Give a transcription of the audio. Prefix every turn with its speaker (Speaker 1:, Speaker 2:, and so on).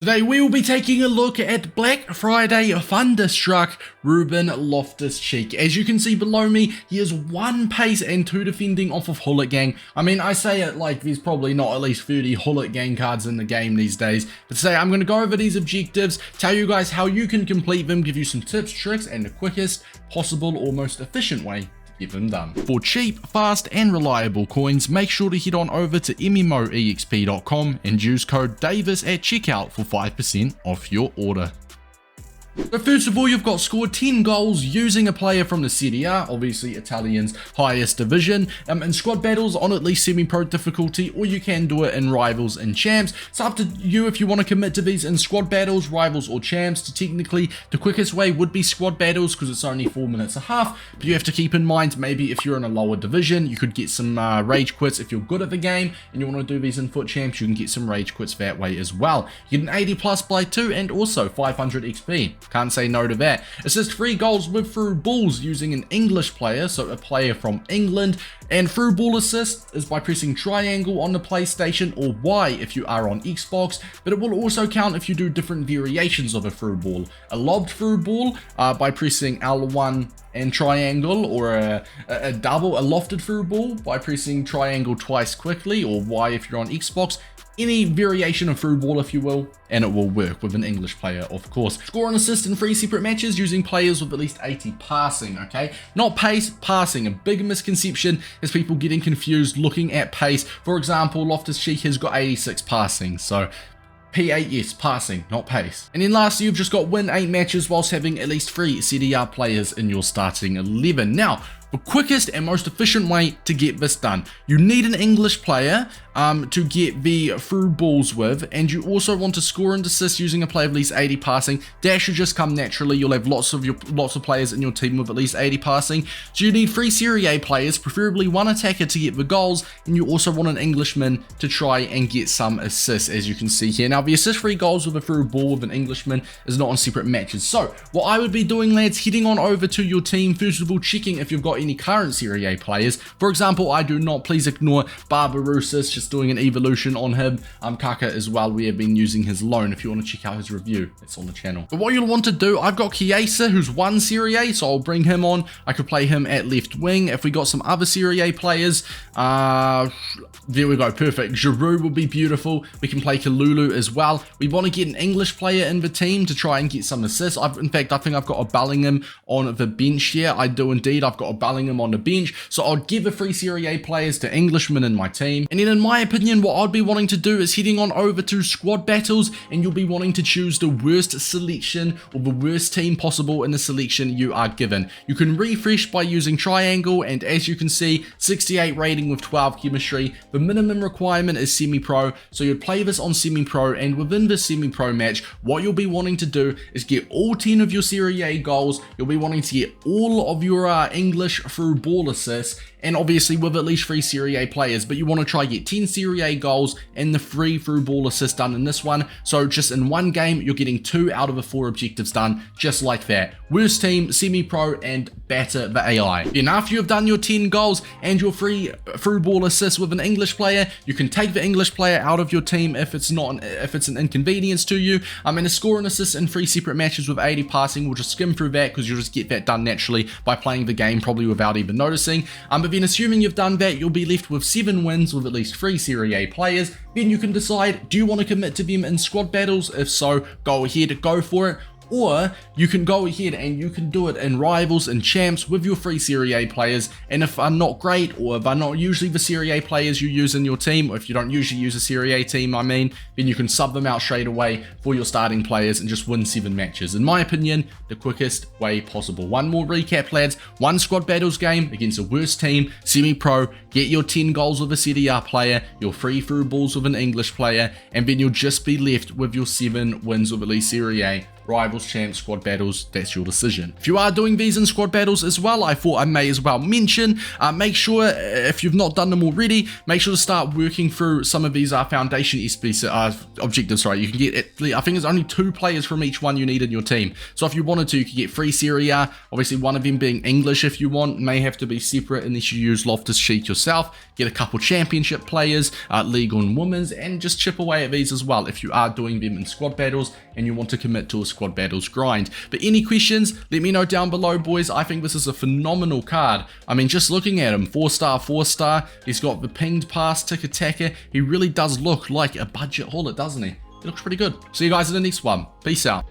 Speaker 1: Today we will be taking a look at Black Friday Thunderstruck Ruben Loftus-Cheek. As you can see below me, he has 1 pace and 2 defending off of Hullet Gang. I mean, I say it like there's probably not at least 30 Hullet Gang cards in the game these days. But today I'm going to go over these objectives, tell you guys how you can complete them, give you some tips, tricks, and the quickest possible or most efficient way get them done. For cheap, fast, and reliable coins, make sure to head on over to MMOEXP.com and use code Davis at checkout for 5% off your order. So first of all, you've got scored 10 goals using a player from the Serie A, obviously Italian's highest division, in squad battles on at least semi-pro difficulty, or you can do it in rivals and champs. It's up to you if you want to commit to these in squad battles, rivals, or champs. Technically, the quickest way would be squad battles because it's only 4 minutes a half, but you have to keep in mind maybe if you're in a lower division, you could get some rage quits. If you're good at the game and you want to do these in foot champs, you can get some rage quits that way as well. You get an 80 plus by 2 and also 500 XP. Can't say no to that. Assist 3 goals with through balls using an English player, so a player from England. And through ball assist is by pressing triangle on the PlayStation or Y if you are on Xbox, but it will also count if you do different variations of a through ball. A lobbed through ball by pressing L1 and triangle, or a lofted through ball by pressing triangle twice quickly, or Y if you're on Xbox. Any variation of through ball, if you will, and it will work with an English player, of course. Score and assist in 3 separate matches using players with at least 80 passing, okay? Not pace, passing. A big misconception is people getting confused looking at pace. For example, Loftus-Cheek has got 86 passing, so P8, yes, passing, not pace. And then lastly, you've just got win 8 matches whilst having at least 3 Serie A players in your starting 11. Now, the quickest and most efficient way to get this done, you need an English player to get the through balls with, and you also want to score and assist using a player of at least 80 passing. That should just come naturally. You'll have lots of players in your team with at least 80 passing. So you need 3 Serie A players, preferably 1 attacker to get the goals, and you also want an Englishman to try and get some assists, as you can see here. Now, the assist 3 goals with a through ball with an Englishman is not on separate matches. So what I would be doing, lads, heading on over to your team, first of all checking if you've got any current Serie A players. For example, I do not. Please ignore Barbarousis, just doing an evolution on him. Kaka as well, we have been using his loan. If you want to check out his review, it's on the channel. But what you'll want to do, I've got Chiesa, who's 1 Serie A, so I'll bring him on. I could play him at left wing. If we got some other Serie A players, there we go, perfect. Giroud will be beautiful. We can play Kalulu as well. We want to get an English player in the team to try and get some assists. In fact, I think I've got a Bellingham on the bench here. I do indeed. I've got a Bellingham on the bench. So I'll give the 3 Serie A players to Englishmen in my team. And then in my opinion, what I'd be wanting to do is heading on over to squad battles, and you'll be wanting to choose the worst selection or the worst team possible in the selection you are given. You can refresh by using triangle, and as you can see, 68 rating with 12 chemistry. The minimum requirement is semi-pro, so you'd play this on semi-pro, and within this semi-pro match, what you'll be wanting to do is get all 10 of your Serie A goals. You'll be wanting to get all of your English through ball assists, and obviously with at least 3 Serie A players, but you want to try get 10 Serie A goals and the 3 through ball assists done in this one. So just in one game, you're getting 2 out of the 4 objectives done, just like that. Worst team, semi-pro, and batter the AI. Then after you've done your 10 goals and your 3 through ball assists with an English player, you can take the English player out of your team if it's an inconvenience to you. And a score and assist in 3 separate matches with 80 passing. We'll just skim through that because you'll just get that done naturally by playing the game, probably without even noticing. But then assuming you've done that, you'll be left with 7 wins with at least 3 Serie A players. Then you can decide, do you want to commit to them in squad battles? If so, go ahead, go for it. Or you can go ahead and you can do it in rivals and champs with your 3 Serie A players, and if they're not great, or if they're not usually the Serie A players you use in your team, or if you don't usually use a Serie A team, then you can sub them out straight away for your starting players and just win 7 matches. In my opinion, the quickest way possible. One more recap, lads. 1 squad battles game against a worst team, semi-pro, get your 10 goals with a Serie A player, your 3 through balls with an English player, and then you'll just be left with your 7 wins with at least Serie A rivals, champs, squad battles, that's your decision. If you are doing these in squad battles as well, I thought I may as well mention, make sure, if you've not done them already, make sure to start working through some of these foundation SBC objectives. Sorry, you can get, I think there's only 2 players from each one you need in your team. So if you wanted to, you could get 3 Serie A, obviously one of them being English if you want, may have to be separate unless you use Loftus-Cheek yourself. Get a couple championship players, League and Women's, and just chip away at these as well if you are doing them in squad battles and you want to commit to a squad battles grind. But any questions, let me know down below, boys. I think this is a phenomenal card. I mean, just looking at him, 4-star, 4-star, he's got the pinged pass, tick-attacker. He really does look like a budget hauler, doesn't he? He looks pretty good. See you guys in the next one. Peace out.